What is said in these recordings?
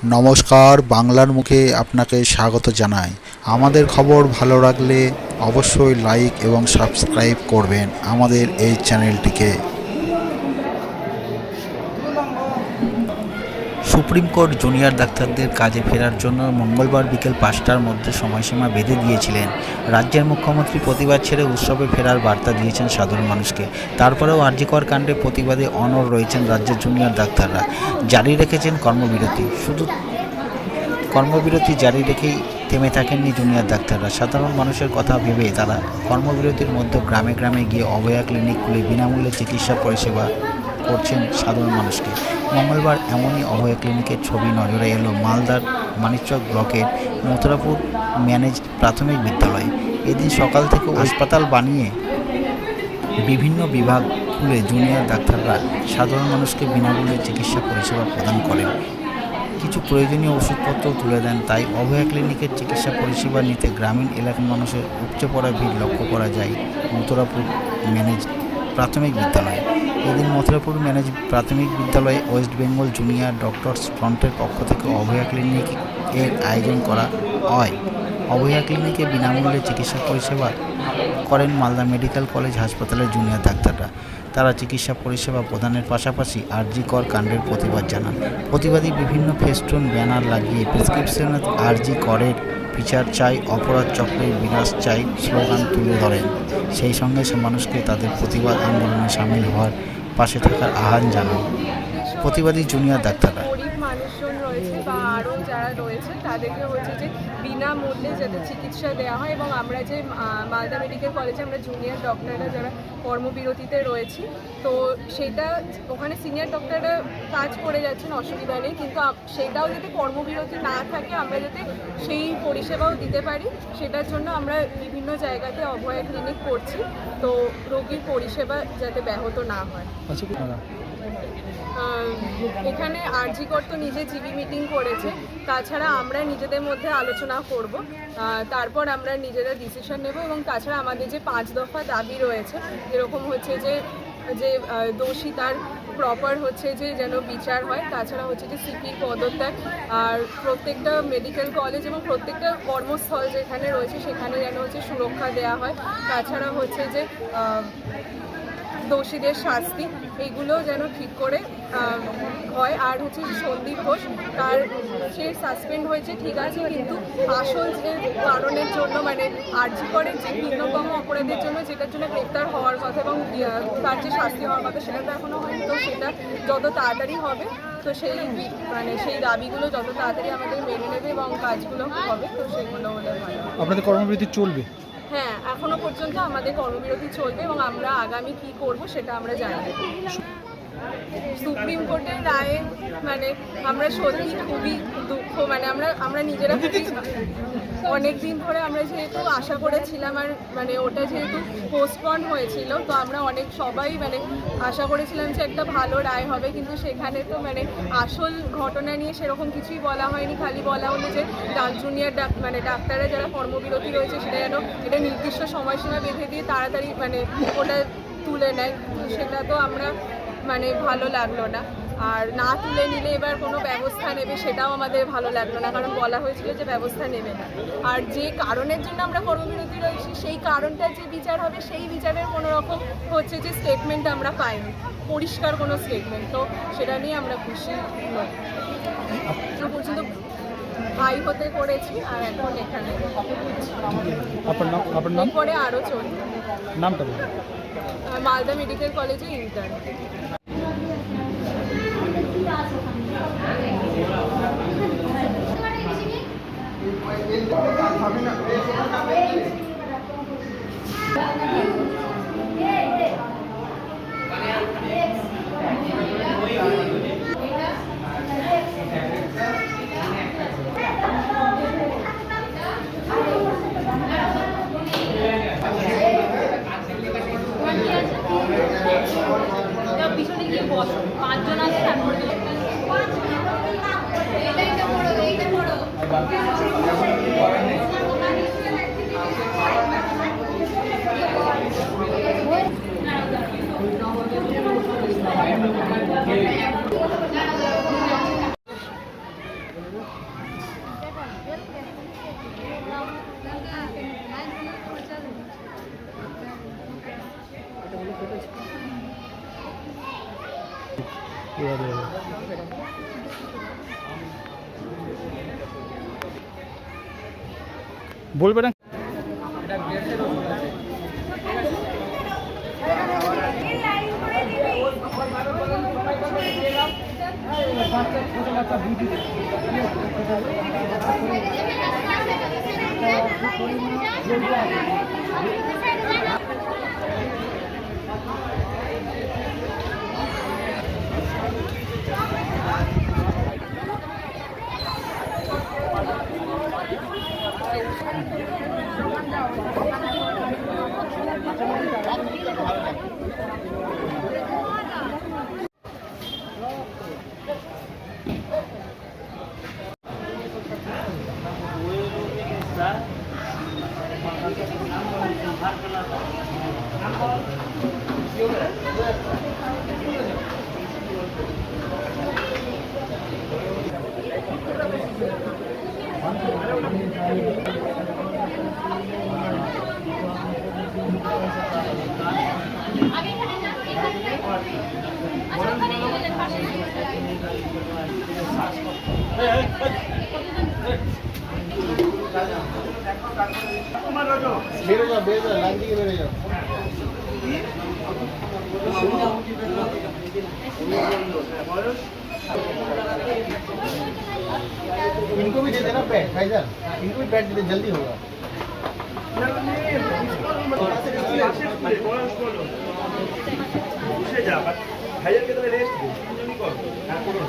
নমস্কার, বাংলার মুখে আপনাকে স্বাগত জানাই। আমাদের খবর ভালো লাগলে অবশ্যই লাইক এবং সাবস্ক্রাইব করবেন আমাদের এই চ্যানেলটিকে। সুপ্রিম কোর্ট জুনিয়র ডাক্তারদের কাজে ফেরার জন্য মঙ্গলবার বিকেল 5টার মধ্যে সময়সীমা বেঁধে দিয়েছিলেন। রাজ্যের মুখ্যমন্ত্রী প্রতিবাদ ছেড়ে উৎসবে ফেরার বার্তা দিয়েছেন সাধারণ মানুষকে। তারপরেও আরজিকর কাণ্ডে প্রতিবাদে অনড় রয়েছেন রাজ্যের জুনিয়র ডাক্তাররা। জারি রেখেছেন কর্মবিরতি। শুধু কর্মবিরতি জারি রেখেই থেমে থাকেননি জুনিয়র ডাক্তাররা। সাধারণ মানুষের কথা ভেবে তারা কর্মবিরতির মধ্যে গ্রামে গ্রামে গিয়ে অভয়া ক্লিনিক খুলে বিনামূল্যে চিকিৎসা পরিষেবা করছেন সাধারণ মানুষকে। মঙ্গলবার এমনই অভয়া ক্লিনিকের ছবি নজরে এলো মালদার মানিকচক ব্লকের মথুরাপুর ম্যানেজ প্রাথমিক বিদ্যালয়ে। এদিন সকাল থেকে হাসপাতাল বানিয়ে বিভিন্ন বিভাগ খুলে জুনিয়র ডাক্তাররা সাধারণ মানুষকে বিনামূল্যে চিকিৎসা পরিষেবা প্রদান করেন। কিছু প্রয়োজনীয় ওষুধপত্র তুলে দেন। তাই অভয়া ক্লিনিকের চিকিৎসা পরিষেবা নিতে গ্রামীণ এলাকার মানুষের উপচে পড়া ভিড় লক্ষ্য করা যায় মথুরাপুর ম্যানেজ প্রাথমিক বিদ্যালয়ে। এদিন মথুরাপুর ম্যানেজ প্রাথমিক বিদ্যালয়ে ওয়েস্ট বেঙ্গল জুনিয়র ডক্টরস ফ্রন্টের পক্ষ থেকে অভয়া ক্লিনিকের আয়োজন করা হয়। অভয়া ক্লিনিকে বিনামূল্যে চিকিৎসা পরিষেবা করেন মালদা মেডিকেল কলেজ হাসপাতালের জুনিয়র ডাক্তাররা। তারা চিকিৎসা পরিষেবা প্রদানের পাশাপাশি আরজিকর কাণ্ডের প্রতিবাদ জানান। প্রতিবাদী বিভিন্ন ফেস্টুন ব্যানার লাগিয়ে প্রেসক্রিপশনে আরজিকরের বিচার চাই, অপরাধ চক্রের বিনাশ চাই স্লোগান তুলে ধরেন। সেই সঙ্গে সে মানুষকে তাদের প্রতিবাদ আন্দোলনে সামিল হওয়ার পাশে থাকার আহ্বান জানান প্রতিবাদী জুনিয়র ডাক্তাররা। গরিব মানুষজন রয়েছে বা আরও যারা রয়েছে তাদেরকে হচ্ছে যে বিনামূল্যে যাতে চিকিৎসা দেওয়া হয়, এবং আমরা যে মালদা মেডিকেল কলেজে আমরা জুনিয়র ডক্টররা যারা কর্মবিরতিতে রয়েছি, তো সেটা ওখানে সিনিয়র ডক্টররা কাজ করে যাচ্ছেন, অসুবিধা নেই, কিন্তু সেটাও যাতে কর্মবিরতি না থাকে, আমরা যাতে সেই পরিষেবাও দিতে পারি, সেটার জন্য আমরা বিভিন্ন জায়গাতে অভয়া ক্লিনিক করছি, তো রোগীর পরিষেবা যাতে ব্যাহত না হয়। এখানে আরজিকর তো নিজে জিবি মিটিং করেছে, তাছাড়া আমরা নিজেদের মধ্যে আলোচনা করব, তারপর আমরা নিজেরা ডিসিশন নেব। এবং তাছাড়া আমাদের যে 5 দফা দাবি রয়েছে, এরকম হচ্ছে যে দোষী তার প্রপার হচ্ছে যে যেন বিচার হয়, তাছাড়া হচ্ছে যে সিপির পদত্যাগ, আর প্রত্যেকটা মেডিকেল কলেজ এবং প্রত্যেকটা কর্মস্থল যেখানে রয়েছে সেখানে যেন হচ্ছে সুরক্ষা দেওয়া হয়, তাছাড়া হচ্ছে যে দোষীদের শাস্তি এইগুলো যেন ঠিক করে হয়। আর হচ্ছে সন্দীপ ঘোষ, তার সে সাসপেন্ড হয়েছে ঠিক আছে, কিন্তু আসল যে কারণের জন্য মানে আরজিকরের যে ভিন্নতম অপরাধের জন্য যেটার জন্য গ্রেপ্তার হওয়ার কথা এবং তার যে শাস্তি হওয়ার কথা সেটা তো এখনও হয়নি, তো সেটা যত তাড়াতাড়ি হবে, তো সেই দাবিগুলো যত তাড়াতাড়ি আমাদের মেনে নেবে এবং কাজগুলো হবে, তো সেগুলো হলে ভালো। আপনাদের কর্মবিরতি চলবে? হ্যাঁ, এখনো পর্যন্ত আমাদের কর্মবিরতি চলবে এবং আমরা আগামী কি করব সেটা আমরা জানি। সুপ্রিম কোর্টের রায়ে মানে আমরা সত্যি খুবই দুঃখ, মানে আমরা নিজেরা অনেক দিন ধরে আমরা যেহেতু আশা করেছিলাম, আর মানে ওটা যেহেতু পোস্টপন হয়েছিল, তো আমরা সবাই মানে আশা করেছিলাম যে একটা ভালো রায় হবে, কিন্তু সেখানে তো মানে আসল ঘটনা নিয়ে সেরকম কিছুই বলা হয়নি। খালি বলা হলো যে জুনিয়র ডাক্তাররা যারা কর্মবিরতি রয়েছে সেটা যেন এটা নির্দিষ্ট সময়সীমা বেঁধে দিয়ে তাড়াতাড়ি মানে ওটা তুলে নেয়, সেটা তো আমরা মানে ভালো লাগলো না। আর না তুলে নিলে এবার কোনো ব্যবস্থা নেবে সেটাও আমাদের ভালো লাগলো না, কারণ বলা হয়েছিল যে ব্যবস্থা নেবে না। আর যে কারণের জন্য আমরা কর্মবিরতি রয়েছি সেই কারণটার যে বিচার হবে সেই বিচারের কোনো রকম হচ্ছে যে স্টেটমেন্ট আমরা পাইনি, পরিষ্কার কোনো স্টেটমেন্ট, তো সেটা নিয়ে আমরা খুশি নই। পর্যন্ত ভাই হতে করেছি আর এখন এখানে পরে আরও চলবে। নামটা বলুন। মালদা মেডিকেল কলেজে ইন্টার্ন। পিছনে গিয়ে বসো, 5 জন আছে তারপরে বলবে না। इनको भी दे देना पैड भाईजान, इनको भी पैड दे दे, जल्दी होगा। भाईजान के तो रेस्ट दे, नहीं करो,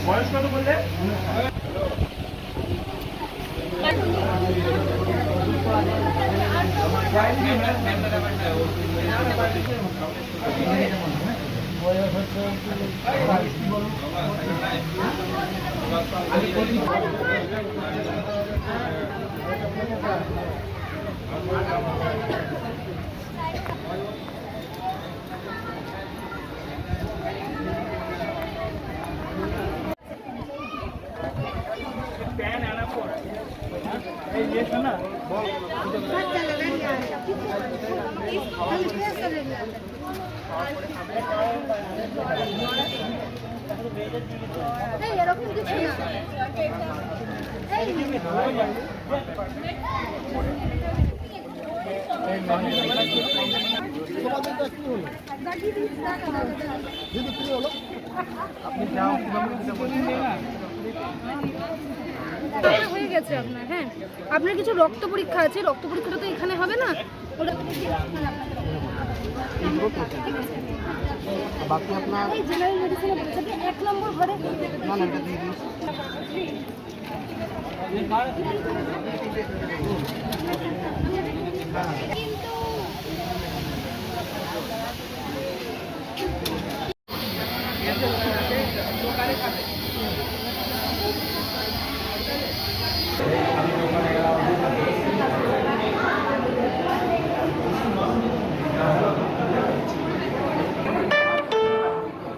বয়স কত বললে? এরকম কিছু হয়ে গেছে আপনার। হ্যাঁ, আপনার কিছু রক্ত পরীক্ষা আছে, রক্ত পরীক্ষাটা তো এখানে হবে না, ওটা बाकी अपना এই জেনারেল মেডিসিনে বলছে যে 1 নম্বর ঘরে ना ना दे दी।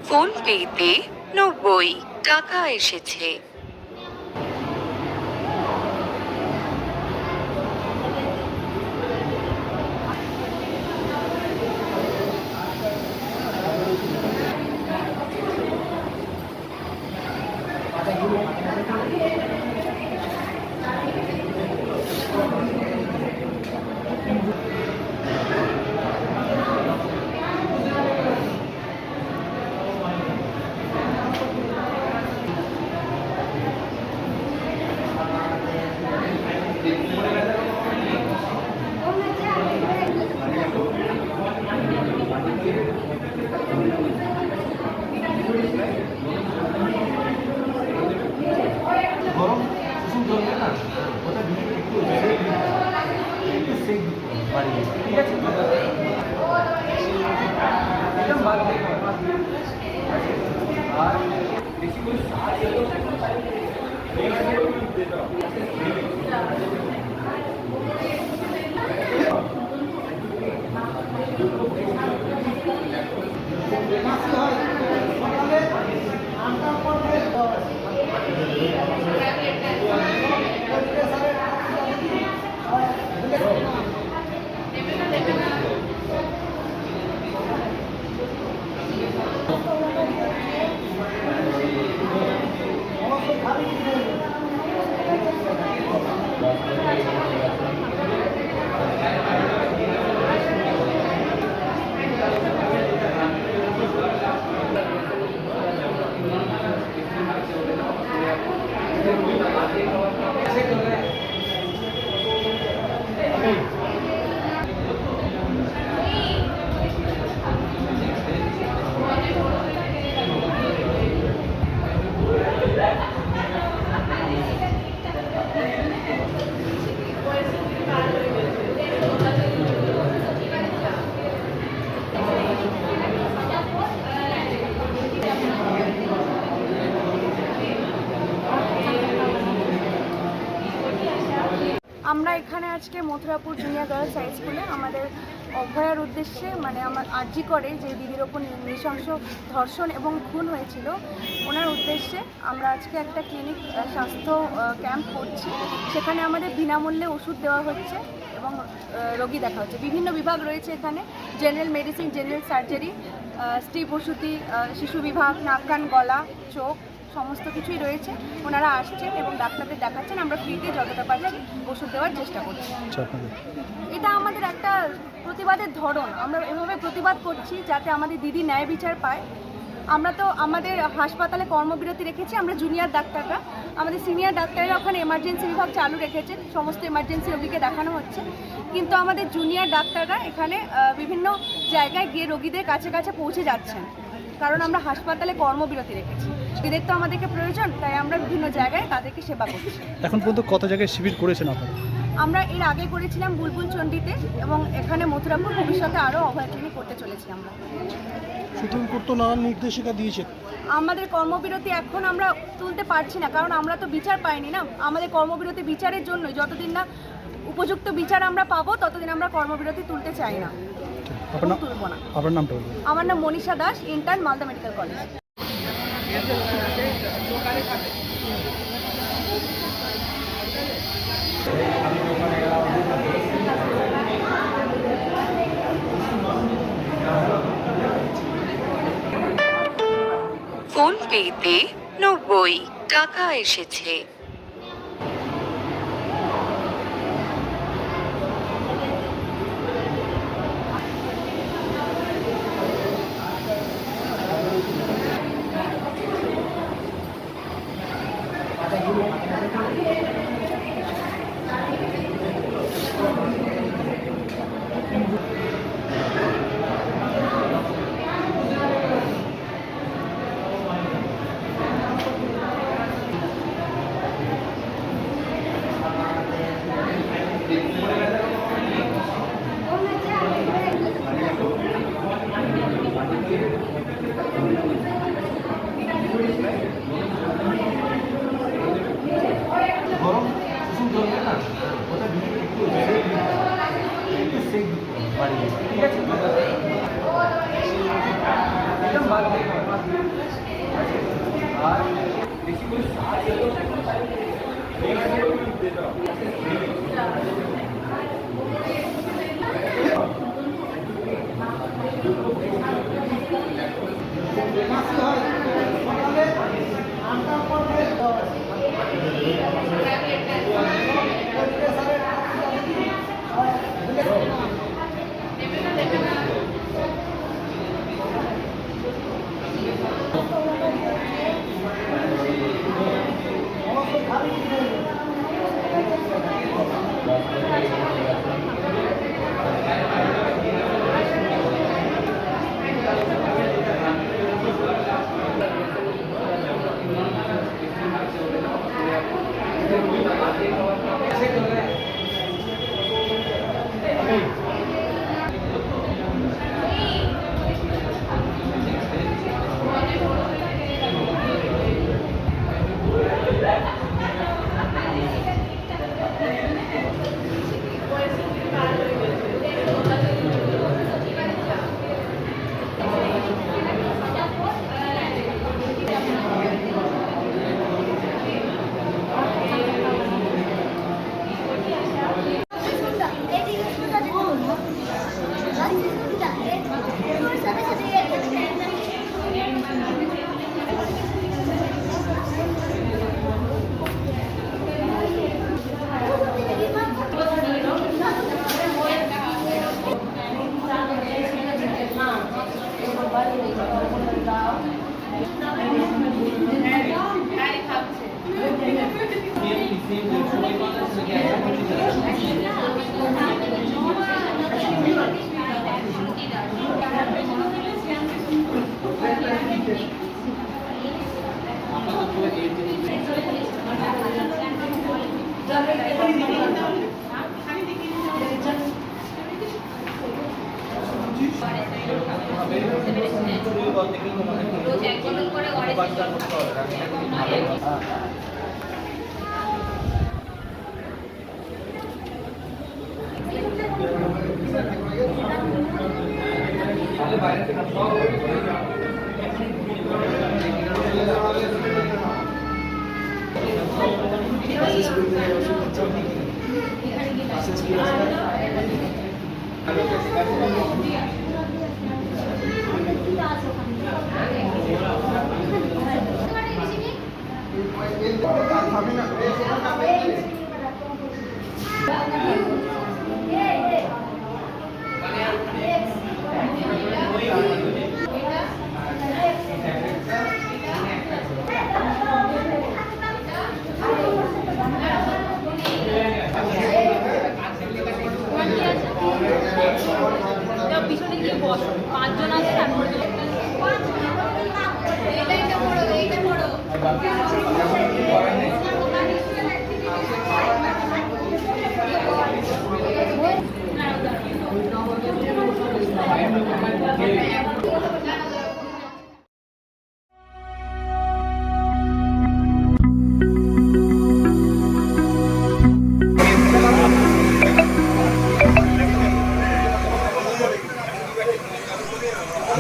ফোন পেতে 90 টাকা এসেছে। Thank you. আমরা এখানে আজকে মথুরাপুর জুনিয়র গার্লস হাই স্কুলে আমাদের অভয়ার উদ্দেশ্যে মানে আমার আর্জি করে যে দিদির ওপর নৃশংস ধর্ষণ এবং খুন হয়েছিল ওনার উদ্দেশ্যে আমরা আজকে একটা ক্লিনিক স্বাস্থ্য ক্যাম্প করছি। সেখানে আমাদের বিনামূল্যে ওষুধ দেওয়া হচ্ছে এবং রোগী দেখা হচ্ছে। বিভিন্ন বিভাগ রয়েছে এখানে, জেনারেল মেডিসিন, জেনারেল সার্জারি, স্ত্রী প্রসূতি, শিশু বিভাগ, নাক কান গলা চোখ সমস্ত কিছুই রয়েছে। ওনারা আসছেন এবং ডাক্তারদের দেখাচ্ছেন। আমরা ফ্রিতে যতটা পারছি ওষুধ দেওয়ার চেষ্টা করছি। এটা আমাদের একটা প্রতিবাদের ধরন। আমরা এভাবে প্রতিবাদ করছি যাতে আমাদের দিদি ন্যায় বিচার পায়। আমরা তো আমাদের হাসপাতালে কর্মবিরতি রেখেছি, আমরা জুনিয়র ডাক্তাররা। আমাদের সিনিয়র ডাক্তাররা ওখানে এমার্জেন্সি বিভাগ চালু রেখেছেন, সমস্ত এমার্জেন্সি রোগীকে দেখানো হচ্ছে। কিন্তু আমাদের জুনিয়র ডাক্তাররা এখানে বিভিন্ন জায়গায় গিয়ে রোগীদের কাছে কাছে পৌঁছে যাচ্ছেন, কারণ আমরা হাসপাতালে কর্মবিরতি রেখেছি। এদের তো আমাদেরকে প্রয়োজন, তাই আমরা বিভিন্ন জায়গায় তাদেরকে সেবা করছি। এখন পর্যন্ত কত জায়গায় শিবির করেছেন আপনারা? আমরা এর আগে করেছিলাম বুলবুল চণ্ডীতে এবং এখানে মথুরাপুর, ভবিষ্যতে আরও অভয় ক্লিনিক করতে চলেছি আমরা। সুপ্রিম কোর্ট তো নানান নির্দেশিকা দিয়েছে। আমাদের কর্মবিরতি এখন আমরা তুলতে পারছি না, কারণ আমরা তো বিচার পাইনি না। আমাদের কর্মবিরতি বিচারের জন্য, যতদিন না উপযুক্ত বিচার আমরা পাবো ততদিন আমরা কর্মবিরতি তুলতে চাই না, তুলব না। আপনার নামটা বলুন। আমার নাম Manisha Das, intern, Malda medical college. Phone পেতে 90 টাকা এসেছে।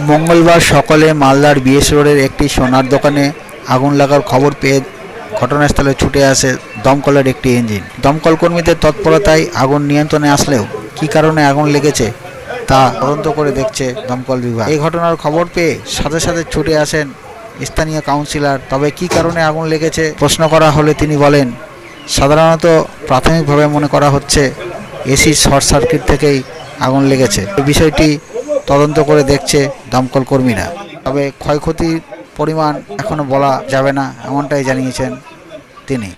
মঙ্গলবার সকালে মালদার বিএস রোডের একটি সোনার দোকানে আগুন লাগার খবর পেয়ে ঘটনাস্থলে ছুটে আসে দমকলের একটি ইঞ্জিন। দমকল কর্মীদের তৎপরতায় আগুন নিয়ন্ত্রণে আসলেও কী কারণে আগুন লেগেছে তা তদন্ত করে দেখছে দমকল বিভাগ। এই ঘটনার খবর পেয়ে সাথে সাথে ছুটে আসেন স্থানীয় কাউন্সিলর। তবে কী কারণে আগুন লেগেছে প্রশ্ন করা হলে তিনি বলেন, সাধারণত প্রাথমিকভাবে মনে করা হচ্ছে এসির শর্ট সার্কিট থেকেই আগুন লেগেছে। এই বিষয়টি তদন্ত করে দেখছে দমকল কর্মীরা। তবে ক্ষয়ক্ষতির পরিমাণ এখনো বলা যাবে না, এমনটাই জানিয়েছেন তিনি।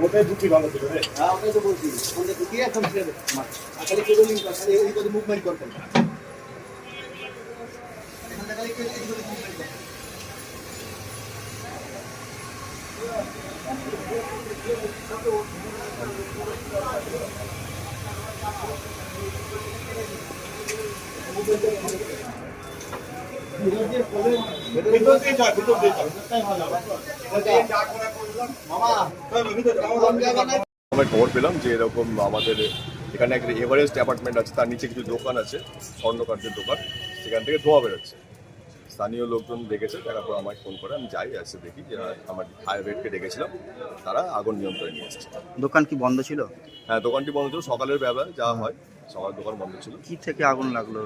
ওটাই ঢুকি ভালো ছিল রে। হ্যাঁ ওটাই তো বলছি, ওটা ঢুকি এখন ছেড়ে দে। খালি কেবলিং কর, খালি এই করে মুভমেন্ট করতে। এখান থেকে খালি এই করে মুভমেন্ট কর। ভিতর দিয়ে যা, ভিতর দিয়ে যা। তাই ভালো হবে। আমরা খবর পেলাম যে এরকম আমাদের এখানে একটা এভারেস্ট অ্যাপার্টমেন্ট আছে, তার নিচে কিছু দোকান আছে, স্বর্ণকার্যের দোকান, সেখান থেকে ধোঁয়া বেরোচ্ছে। স্থানীয় লোকজন দেখেছে, দেখার পর আমায় ফোন করে, আমি যাই এসে দেখি যে আমার ফায়ার ব্রিগেডকে ডেকেছিলাম, তারা আগুন নিয়ন্ত্রণে নিয়ে এসেছে। দোকান কি বন্ধ ছিল? হ্যাঁ, দোকানটি বন্ধ ছিল, সকালের বেলা যা হয় সকাল দোকান বন্ধ ছিল। কি থেকে আগুন লাগলো?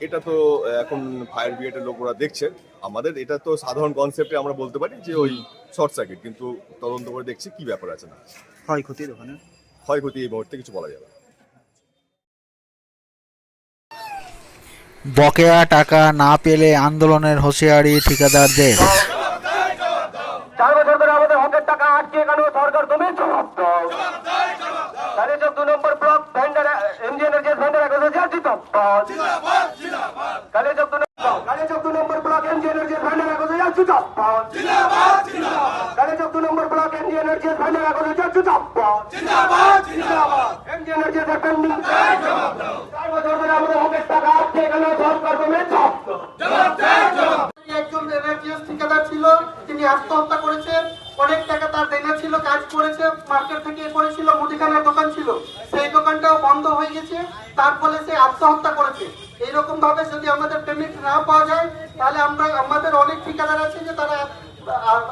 এটা তো এখন ফায়ার ব্রিগেডের লোকরা দেখছে। আমাদের এটা তো সাধারণ কনসেপ্টে আমরা বলতে পারি যে ওই শর্ট সার্কিট, কিন্তু তদন্ত করে দেখছি কি ব্যাপার আছে না। ক্ষয়ক্ষতি দোকানে? ক্ষয়ক্ষতি এই মুহূর্তে কিছু বলা যাবে না। বকেয়া টাকা না পেলে আন্দোলনের হুঁশিয়ারি ঠিকাদারদের। 4 বছর ধরে আমাদের হকের টাকা আটকে কেন সরকার, তুমি জবাব দাও। কালীচক 2 নম্বর ব্লক ভেন্ডার এমজিএনআরজি ভেন্ডার অ্যাসোসিয়েশন জিন্দাবাদ। কালীচক 2 নম্বর ব্লক এমজিএনআরজি ভেন্ডার অ্যাসোসিয়েশন জিন্দাবাদ। কালীচক 2 নম্বর ব্লক এমজিএনআরজি ভেন্ডার অ্যাসোসিয়েশন জিন্দাবাদ। এমজিএনআরজি এর পেন্ডিং জবাব দাও। 4 বছর ধরে আমাদের হকের টাকা আটকে কেন সরকার, তুমি জবাব দাও। একজন এনআরজিএস ঠিকাদার ছিল, তিনি আত্মহত্যা করেছেন। অনেক টাকা তার দেনা ছিল, কাজ করেছে, মার্কেট থেকে করেছিল, মুদিখানার দোকান ছিল, সেই দোকানটাও বন্ধ হয়ে গেছে, তার ফলে সে আত্মহত্যা করেছে। এইরকম ভাবে যদি আমাদের পেমেন্ট না পাওয়া যায় তাহলে আমাদের অনেক ঠিকাদার আছে যে তারা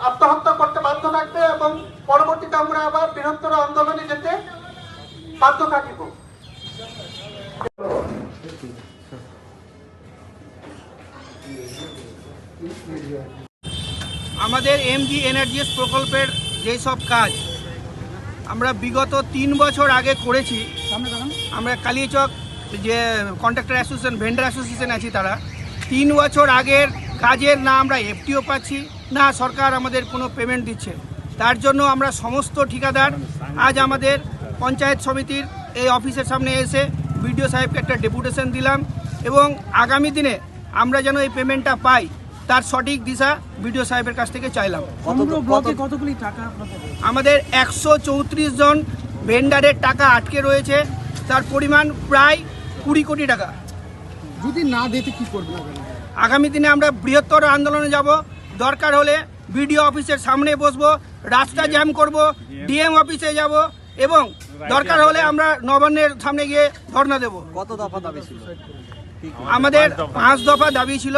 আত্মহত্যা করতে বাধ্য থাকবে এবং পরবর্তীতে আমরা আবার বৃহত্তর আন্দোলনে যেতে বাধ্য থাকিব। আমাদের এমজি এনার্জিস প্রকল্পের যেসব কাজ আমরা বিগত 3 বছর আগে করেছি, আমরা কালিয়াচক যে কন্ট্রাক্টর অ্যাসোসিয়েশন ভেন্ডার অ্যাসোসিয়েশন আছি তারা 3 বছর আগের কাজের না আমরা এফটিও পাচ্ছি না সরকার আমাদের কোনো পেমেন্ট দিচ্ছে। তার জন্য আমরা সমস্ত ঠিকাদার আজ আমাদের পঞ্চায়েত সমিতির এই অফিসের সামনে এসে বিডিও সাহেবকে একটা ডেপুটেশন দিলাম এবং আগামী দিনে আমরা যেন এই পেমেন্টটা পাই তার সঠিক দিশা বিডিও সাহেবের কাছ থেকে চাইলাম। কতগুলি টাকা আমাদের 134 জন ভেন্ডারের টাকা আটকে রয়েছে, তার পরিমাণ প্রায় 20 কোটি টাকা। যদি না দিতে কি করবে? আগামী দিনে আমরা বৃহত্তর আন্দোলনে যাব, দরকার হলে বিডিও অফিসের সামনে বসবো, রাস্তা জ্যাম করব, ডিএম অফিসে যাব এবং দরকার হলে আমরা নবান্নের সামনে গিয়ে ধর্ণা দেব। কত দফা দাবি ছিল? আমাদের 5 দফা দাবি ছিল।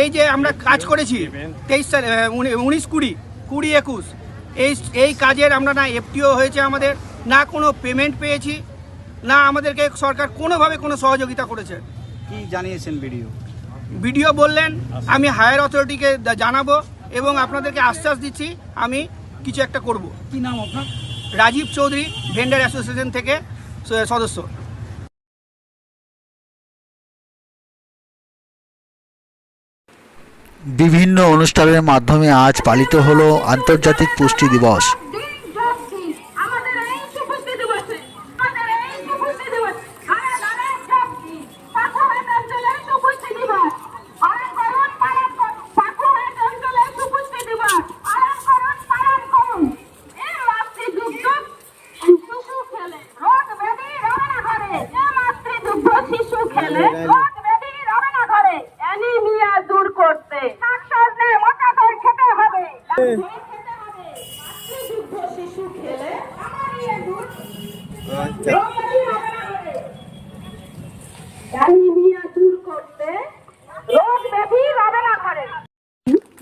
এই যে আমরা কাজ করেছি 23 সালে 19 20 21 এই কাজের আমরা না এফটিও হয়েছে আমাদের, না কোনো পেমেন্ট পেয়েছি, না আমাদেরকে সরকার কোনোভাবে কোনো সহযোগিতা করেছে। কি জানিয়েছেন বিডিও? বিডিও বললেন আমি হায়ার অথরিটিকে জানাবো এবং আপনাদেরকে আশ্বাস দিচ্ছি আমি কিছু একটা করব। কি নাম আপনার? রাজীব চৌধুরী, ভেন্ডার অ্যাসোসিয়েশন থেকে সদস্য। বিভিন্ন অনুষ্ঠানের মাধ্যমে আজ পালিত হলো আন্তর্জাতিক পুষ্টি দিবস।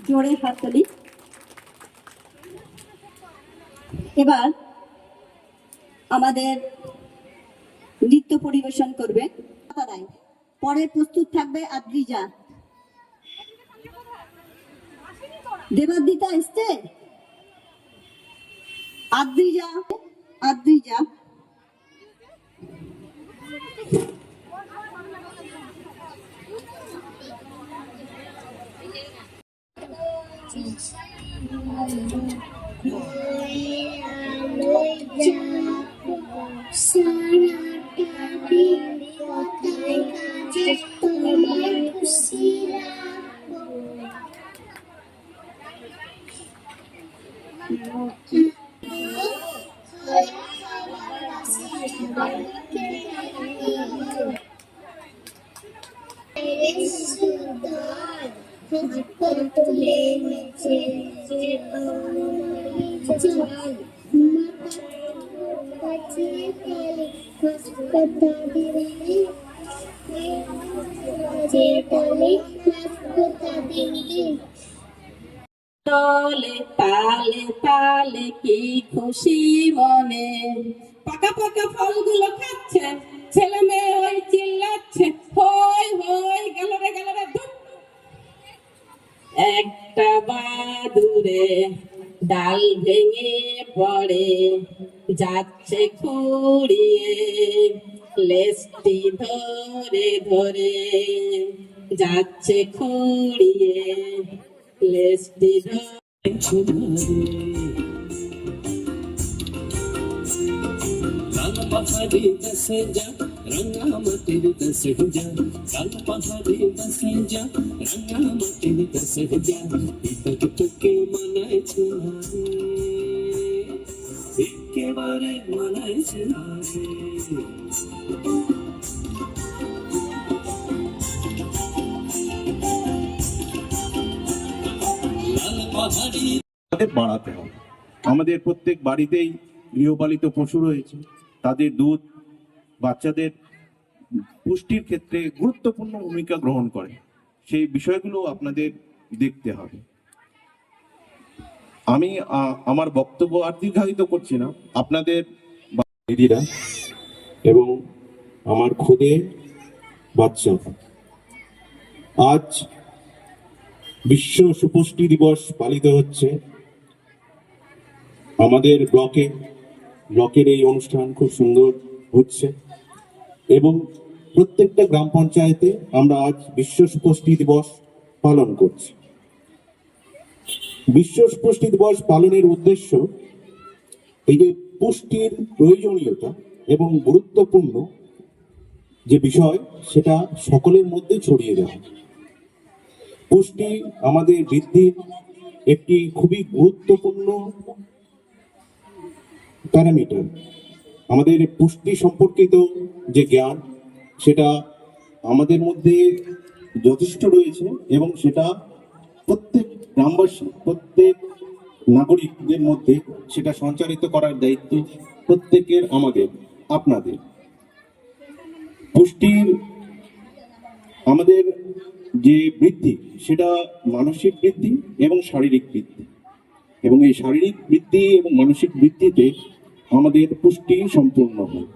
জোরে হাততালি। এবার আমাদের নৃত্য পরিবেশন করবে পরে প্রস্তুত থাকবে আদ্রিজা। দেবাদিতা এসছে, আদ্রিজা আদ্রিজা তলে পালে পালে কি খুশি মনে, পাকা পাকা ফলগুলো খাচ্ছে, ছেলে মেয়ে ওই চিল্লাচ্ছে, হই হই গেল রে ধুপ। একটা বাদুরে ডাল ভেঙে পড়ে যাচ্ছে খুঁড়িয়ে, লেজটি ধরে ধরে যাচ্ছে খুঁড়িয়ে, লেজটি ধরে। লাল পাহাড়ি দশে যা রঙা মাটির দশে যা, লাল পাহাড়ি দশে যা রঙা মাটির দশে যা, ইতক তোকে মানাইছে না রে, একেবারে মানাইছে না রে। বাড়াতে হবে। আমাদের প্রত্যেক বাড়িতেই গৃহপালিত পশু রয়েছে, তাদের দুধ বাচ্চাদের পুষ্টির ক্ষেত্রে গুরুত্বপূর্ণ ভূমিকা গ্রহণ করে, সেই বিষয়গুলো আপনাদের দেখতে হবে। আমি আমার বক্তব্য আর দীর্ঘায়িত করছি না। আপনাদের দিদিরা এবং আমার খুদে বাচ্চা, আজ বিশ্ব সুপুষ্টি দিবস পালিত হচ্ছে আমাদের ব্লকের এই অনুষ্ঠান খুব সুন্দর হচ্ছে এবং প্রত্যেকটা গ্রাম পঞ্চায়েতে আমরা আজ বিশ্ব সুপুষ্টি দিবস পালন করছি। বিশ্ব পুষ্টি দিবস পালনের উদ্দেশ্য এই যে পুষ্টির প্রয়োজনীয়তা এবং গুরুত্বপূর্ণ যে বিষয় সেটা সকলের মধ্যে ছড়িয়ে দেওয়া। পুষ্টি আমাদের বৃদ্ধির একটি খুবই গুরুত্বপূর্ণ প্যারামিটার। আমাদের পুষ্টি সম্পর্কিত যে জ্ঞান সেটা আমাদের মধ্যে যথেষ্ট রয়েছে এবং সেটা প্রত্যেক গ্রামবাসী, প্রত্যেক নাগরিকদের মধ্যে সেটা সঞ্চারিত করার দায়িত্ব প্রত্যেকের, আমাদের, আপনাদের। পুষ্টির আমাদের যে বৃদ্ধি সেটা মানসিক বৃদ্ধি এবং শারীরিক বৃদ্ধি, এবং এই শারীরিক বৃদ্ধি এবং মানসিক বৃদ্ধিতে আমাদের পুষ্টি সম্পূর্ণ হয়।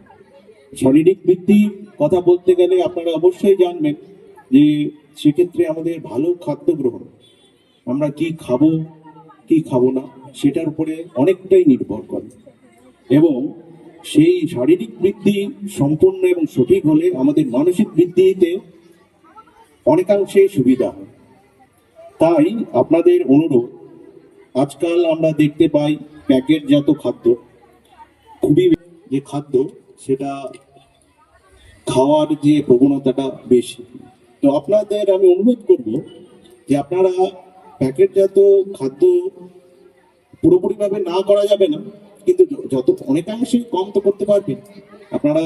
শারীরিক বৃদ্ধির কথা বলতে গেলে আপনারা অবশ্যই জানবেন যে সেক্ষেত্রে আমাদের ভালো খাদ্য গ্রহণ, আমরা কি খাবো কি খাবো না সেটার উপরে অনেকটাই নির্ভর করে, এবং সেই শারীরিক বৃদ্ধি সম্পূর্ণ এবং সঠিক হলে আমাদের মানসিক বৃদ্ধিতে অনেকাংশেই সুবিধা হয়। তাই আপনাদের অনুরোধ, আজকাল আমরা দেখতে পাই প্যাকেটজাত খাদ্য, খুবই যে খাদ্য সেটা খাওয়ার যে প্রবণতাটা বেশি। তো আপনাদের আমি অনুরোধ করব যে আপনারা প্যাকেটজাত খাদ্য পুরোপুরিভাবে না করা যাবে না, কিন্তু যত অনেকাংশে কম তো করতে পারবেন। আপনারা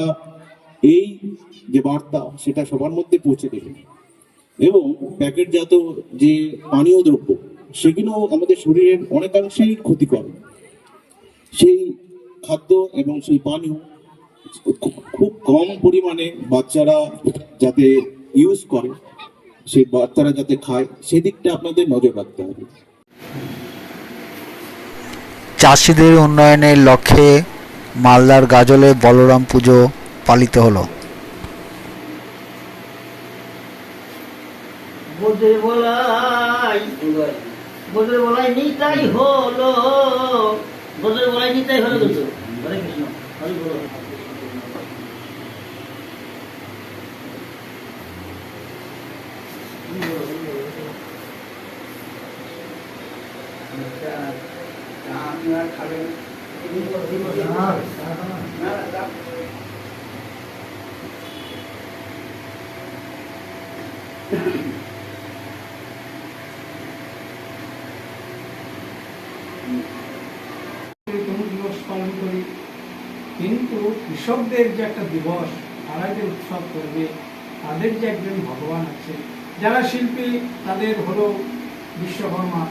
এই যে বার্তা সেটা সবার মধ্যে পৌঁছে দেবেন, এবং প্যাকেটজাত যে পানীয় দ্রব্য সেগুলো আমাদের শরীরের অনেকাংশেই ক্ষতি করে। সেই খাদ্য এবং সেই পানীয় খুব কম পরিমাণে বাচ্চারা যাতে ইউজ করে, সেই বাচ্চারা যাতে খায়, সেদিকটা আপনাদের নজর রাখতে হবে। চাষিদের উন্নয়নের লক্ষ্যে মালদার গাজলে বলরাম পুজো পালিত হলো। নিতাই হলো কিন্তু হরে কৃষ্ণ, হরি বল। দিবস পালন করি, কিন্তু কৃষকদের যে একটা দিবস, তারা যে উৎসব করবে, তাদের যে একজন ভগবান আছে, যারা শিল্পী তাদের হলো বিশ্বকর্মা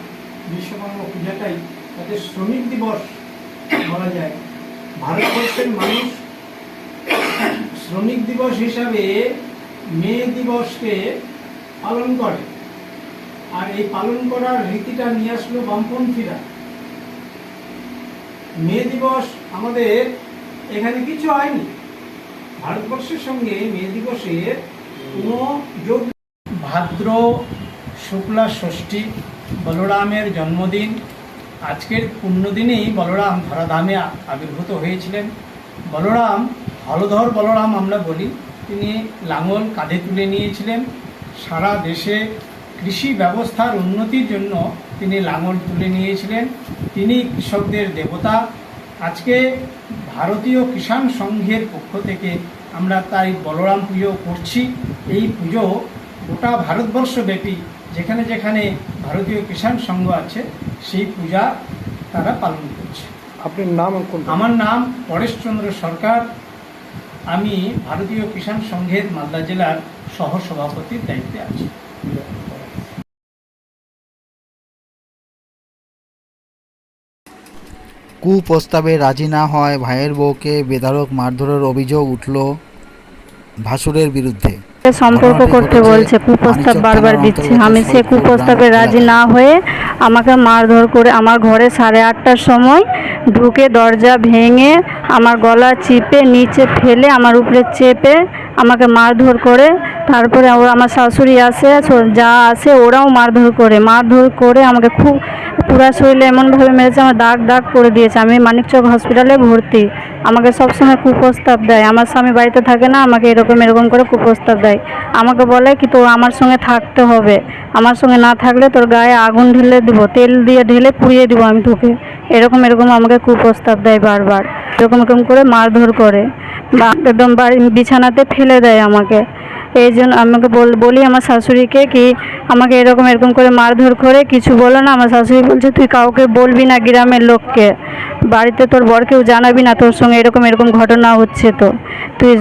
পূজাটাই তাদের শ্রমিক দিবস বলা যায়। ভারতবর্ষের মানুষ শ্রমিক দিবস হিসাবে মে দিবসকে পালন করে, আর এই পালন করার রীতিটা নিয়ে আসলো বামপন্থীরা। মে দিবস আমাদের এখানে কিছু হয়নি, ভারতবর্ষের সঙ্গে মে দিবসের কোনো যোগ। ভাদ্র শুক্লা ষষ্ঠী বলরামের জন্মদিন। আজকের পুণ্যদিনেই বলরাম ধরাধামে আবির্ভূত হয়েছিলেন। বলরাম হলধর বলরাম আমরা বলি, তিনি লাঙল কাঁধে তুলে নিয়েছিলেন। সারা দেশে কৃষি ব্যবস্থার উন্নতির জন্য তিনি লাঙল তুলে নিয়েছিলেন। তিনি কৃষকদের দেবতা। আজকে ভারতীয় কিষাণ সংঘের পক্ষ থেকে আমরা তাই বলরাম পুজো করছি। এই পুজো গোটা ভারতবর্ষব্যাপী যেখানে যেখানে ভারতীয় কিষাণ সংঘ আছে সেই পূজা তারা পালন করছে। আপনার নাম? আমার নাম পরেশচন্দ্র সরকার। আমি ভারতীয় কিষাণ সংঘের মালদা জেলার সহসভাপতির দায়িত্বে আছি। কুপ্রস্তাবে রাজি না হয় ভাইয়ের বউকে বেধড়ক মারধরের অভিযোগ উঠল ভাসুরের বিরুদ্ধে। সম্পর্ক করতে বলছে, কুপ্রস্তাব বারবার দিচ্ছে। আমি সে কুপ্রস্তাবে রাজি না হয়ে আমাকে মারধর করে আমার ঘরে 8:30টার সময় ঢুকে দরজা ভেঙে আমার গলা চিপে নিচে ফেলে আমার উপরে চেপে আমাকে মারধর করে। তারপরে আমার শাশুড়ি আসে, যা আসে ওরাও মারধর করে আমাকে খুব পুরা শরীরে এমনভাবে মেরেছে, আমার দাগ দাগ করে দিয়েছে। আমি মানিকচক হসপিটালে ভর্তি। আমাকে সবসময় কুপ্রস্তাব দেয়। আমার স্বামী বাড়িতে থাকে না, আমাকে এরকম করে কুপ্রস্তাব দেয়। আমাকে বলে কি তোর আমার সঙ্গে থাকতে হবে, আমার সঙ্গে না থাকলে তোর গায়ে আগুন ঢেলে দেবো, তেল দিয়ে ঢেলে পুড়িয়ে দেবো আমি তোকে। এরকম আমাকে কুপ্রস্তাব দেয় বারবার। এরকম করে মারধর করে বা একদম বিছানাতে ফেলে দেয় আমাকে। এই জন্য আমাকে বলি আমার শাশুড়িকে কি আমাকে এরকম করে মারধর করে কিছু বলো না। আমার শাশুড়ি বলছে তুই কাউকে বলবি না, গ্রামের লোককে, বাড়িতে তোর বরকেও জানাবি না তোর সঙ্গে এরকম ঘটনা হচ্ছে। তো তুই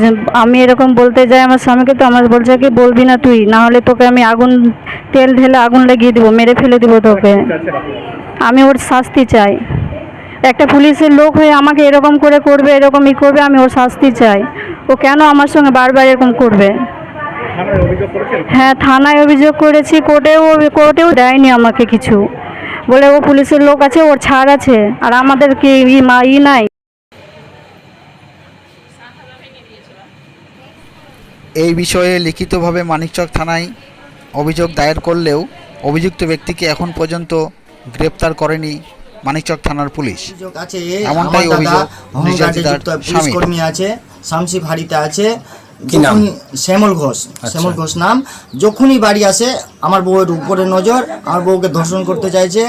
আমি এরকম বলতে যাই আমার স্বামীকে, তো আমার বলছে কি বলবি না তুই, না হলে তোকে আমি তেল ঢেলে আগুন লাগিয়ে দেবো, মেরে ফেলে দেবো তোকে। আমি ওর শাস্তি চাই। একটা পুলিশের লোক হয়ে আমাকে এরকম করবে, করবে, আমি ওর শাস্তি চাই। ও কেন আমার সঙ্গে বারবার এরকম করবে? হ্যাঁ, থানায় অভিযোগ করেছি, কোর্টেও দেয়নি আমাকে কিছু। বলে ও পুলিশের লোক আছে, ওর ছাড় আছে, আর আমাদের কি নাই। এই বিষয়ে লিখিতভাবে মানিকচক থানায় অভিযোগ দায়ের করলেও অভিযুক্ত ব্যক্তিকে এখন পর্যন্ত গ্রেপ্তার করেনি মানিকচক থানার পুলিশ। আছে এমনটাই অভিযোগ নির্যাতিতার স্বামী কর্মী আছে, শামসি ভারিতে আছে, শ্যামল ঘোষ নাম। যখনই বাড়ি আসে আমার বউয়ের উপরে নজর, আমার বউকে ধর্ষণ করতে চাইছে।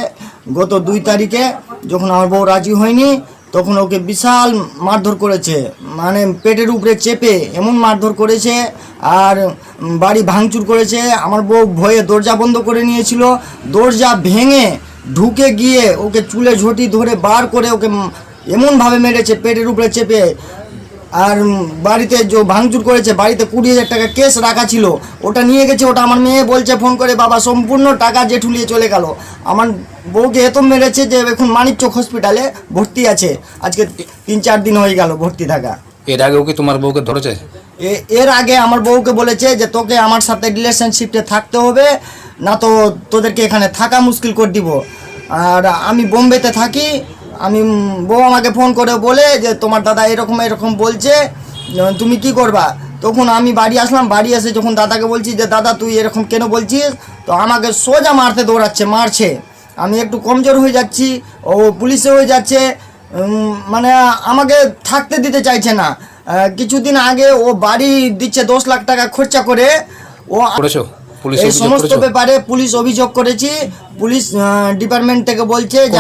গত 2 তারিখে যখন আমার বউ রাজি হয়নি তখন ওকে বিশাল মারধর করেছে, মানে পেটের উপরে চেপে এমন মারধর করেছে, আর বাড়ি ভাঙচুর করেছে। আমার বউ ভয়ে দরজা বন্ধ করে নিয়েছিল, দরজা ভেঙে ঢুকে গিয়ে ওকে চুলে ঝটি ধরে বার করে ওকে এমনভাবে মেরেছে পেটের উপরে চেপে। আর বাড়িতে যে ভাঙচুর করেছে, বাড়িতে 20,000 টাকা কেস রাখা ছিল, ওটা নিয়ে গেছে। ওটা আমার মেয়ে বলছে ফোন করে, বাবা সম্পূর্ণ টাকা জেঠুলিয়ে চলে গেল। আমার বউকে এত মেরেছে যে এখন মানিকচক হসপিটালে ভর্তি আছে। আজকে 3-4 দিন হয়ে গেল ভর্তি থাকা। এর আগেও কি তোমার বউকে ধরেছে? এর আগে আমার বউকে বলেছে যে তোকে আমার সাথে রিলেশনশিপে থাকতে হবে, না তো তোদেরকে এখানে থাকা মুশকিল করে দিব। আর আমি বোম্বেতে থাকি। বউ আমাকে ফোন করে বলে যে তোমার দাদা এরকম বলছে, তুমি কি করবা? তখন আমি বাড়ি আসলাম। বাড়ি এসে যখন দাদাকে বলছি যে দাদা তুই এরকম কেন বলছিস, তো আমাকে সোজা মারছে। আমি একটু কমজোর হয়ে যাচ্ছি, ও পুলিশে হয়ে যাচ্ছে, মানে আমাকে থাকতে দিতে চাইছে না। কিছুদিন আগে ও বাড়ি দিচ্ছে 10 লাখ টাকা খরচা করে। এই সমস্ত ব্যাপারে পুলিশ অভিযোগ করেছি। পুলিশ ডিপার্টমেন্ট থেকে বলছে যে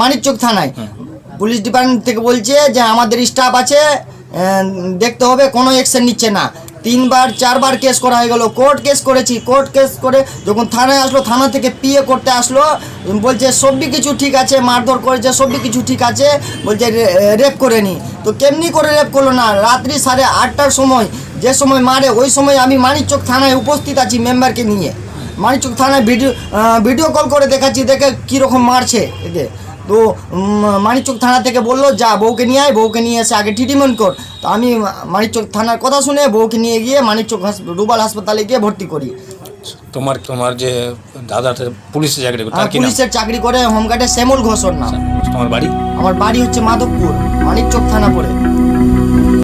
মানিকচক থানায় পুলিশ ডিপার্টমেন্ট থেকে বলছে যে আমাদের স্টাফ আছে, দেখতে হবে, কোনো অ্যাকশন নিচ্ছে না। 3-4 বার কেস করা হয়ে গেল। কোর্ট কেস করেছি। কোর্ট কেস করে যখন থানায় আসলো, থানা থেকে পিএ করতে আসলো, বলছে সবই কিছু ঠিক আছে, মারধর করেছে সবই কিছু ঠিক আছে, বলছে রেপ করেনি। তো কেমনি করে রেপ করলো না? রাত্রি 8:30টার সময়, যে সময় মারে ওই সময় আমি মানিকচক থানায় উপস্থিত আছি মেম্বারকে নিয়ে। মানিকচক থানায় ভিডিও কল করে দেখাচ্ছি, দেখে কীরকম মারছে একে। তো মানিকচক থানা থেকে বললো যা বউকে নিয়ে আয়, বউকে নিয়ে এসে আগে ট্রিটমেন্ট কর। তো আমি মানিকচক থানার কথা শুনে বউকে নিয়ে গিয়ে মানিকচক রুবাল হাসপাতালে গিয়ে ভর্তি করি। তোমার যে দাদা পুলিশের চাকরি করে, পুলিশের চাকরি করে, হোমগার্ডে শ্যামল ঘোষ ওর নাম। তোমার বাড়ি? আমার বাড়ি হচ্ছে মাধবপুর, মানিকচক থানা পড়ে।